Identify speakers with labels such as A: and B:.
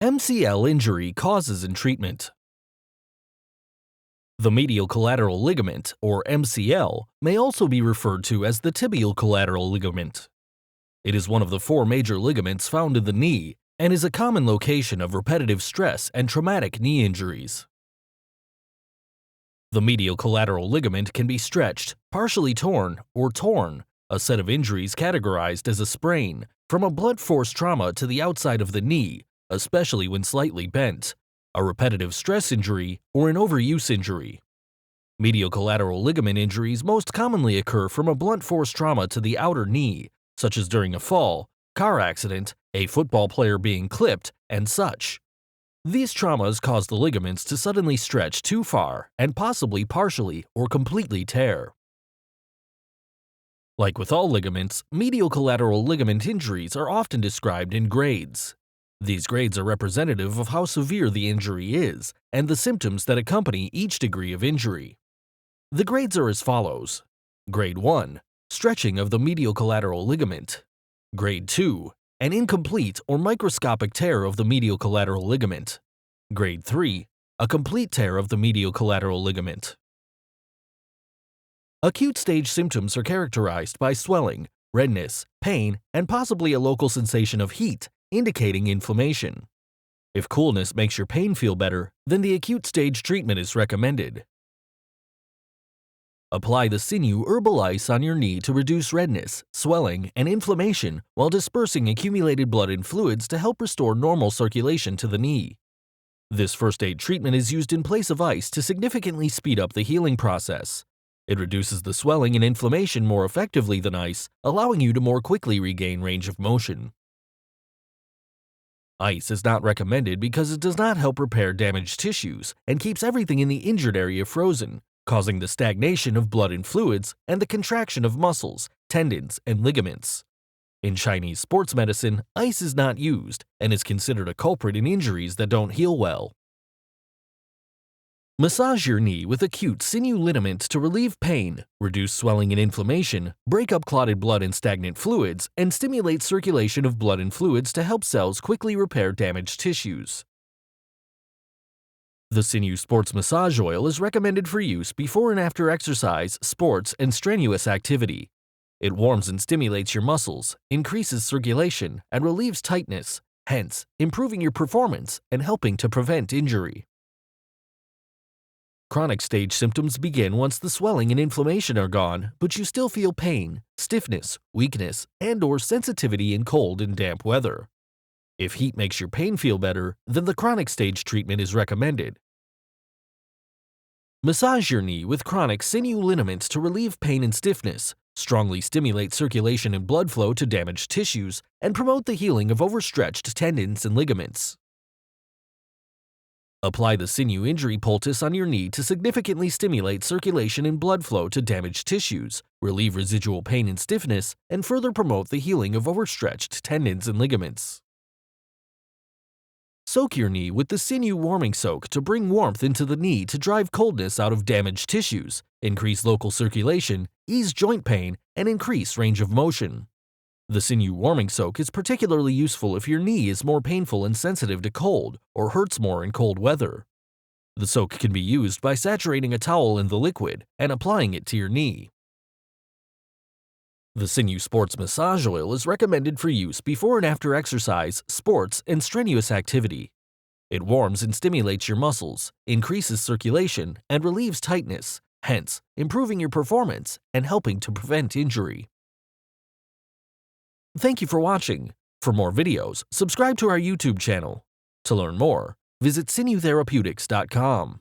A: MCL injury causes and treatment. The medial collateral ligament, or MCL, may also be referred to as the tibial collateral ligament. It is one of the four major ligaments found in the knee and is a common location of repetitive stress and traumatic knee injuries. The medial collateral ligament can be stretched, partially torn, or torn, a set of injuries categorized as a sprain, from a blunt force trauma to the outside of the knee, especially when slightly bent, a repetitive stress injury, or an overuse injury. Medial collateral ligament injuries most commonly occur from a blunt force trauma to the outer knee, such as during a fall, car accident, a football player being clipped, and such. These traumas cause the ligaments to suddenly stretch too far and possibly partially or completely tear. Like with all ligaments, medial collateral ligament injuries are often described in grades. These grades are representative of how severe the injury is and the symptoms that accompany each degree of injury. The grades are as follows. Grade 1, stretching of the medial collateral ligament. Grade 2, an incomplete or microscopic tear of the medial collateral ligament. Grade 3, a complete tear of the medial collateral ligament. Acute stage symptoms are characterized by swelling, redness, pain, and possibly a local sensation of heat, indicating inflammation. If coolness makes your pain feel better, then the acute stage treatment is recommended. Apply the sinew herbal ice on your knee to reduce redness, swelling, and inflammation while dispersing accumulated blood and fluids to help restore normal circulation to the knee. This first aid treatment is used in place of ice to significantly speed up the healing process. It reduces the swelling and inflammation more effectively than ice, allowing you to more quickly regain range of motion. Ice is not recommended because it does not help repair damaged tissues and keeps everything in the injured area frozen, causing the stagnation of blood and fluids and the contraction of muscles, tendons, and ligaments. In Chinese sports medicine, ice is not used and is considered a culprit in injuries that don't heal well. Massage your knee with acute sinew liniments to relieve pain, reduce swelling and inflammation, break up clotted blood and stagnant fluids, and stimulate circulation of blood and fluids to help cells quickly repair damaged tissues. The Sinew Sports Massage Oil is recommended for use before and after exercise, sports, and strenuous activity. It warms and stimulates your muscles, increases circulation, and relieves tightness, hence improving your performance and helping to prevent injury. Chronic stage symptoms begin once the swelling and inflammation are gone, but you still feel pain, stiffness, weakness, and/or sensitivity in cold and damp weather. If heat makes your pain feel better, then the chronic stage treatment is recommended. Massage your knee with chronic sinew liniments to relieve pain and stiffness, strongly stimulate circulation and blood flow to damaged tissues, and promote the healing of overstretched tendons and ligaments. Apply the sinew injury poultice on your knee to significantly stimulate circulation and blood flow to damaged tissues, relieve residual pain and stiffness, and further promote the healing of overstretched tendons and ligaments. Soak your knee with the sinew warming soak to bring warmth into the knee to drive coldness out of damaged tissues, increase local circulation, ease joint pain, and increase range of motion. The sinew warming soak is particularly useful if your knee is more painful and sensitive to cold or hurts more in cold weather. The soak can be used by saturating a towel in the liquid and applying it to your knee. The Sinew Sports Massage Oil is recommended for use before and after exercise, sports, and strenuous activity. It warms and stimulates your muscles, increases circulation, and relieves tightness, hence improving your performance and helping to prevent injury. Thank you for watching. For more videos, subscribe to our YouTube channel. To learn more, visit sinewtherapeutics.com.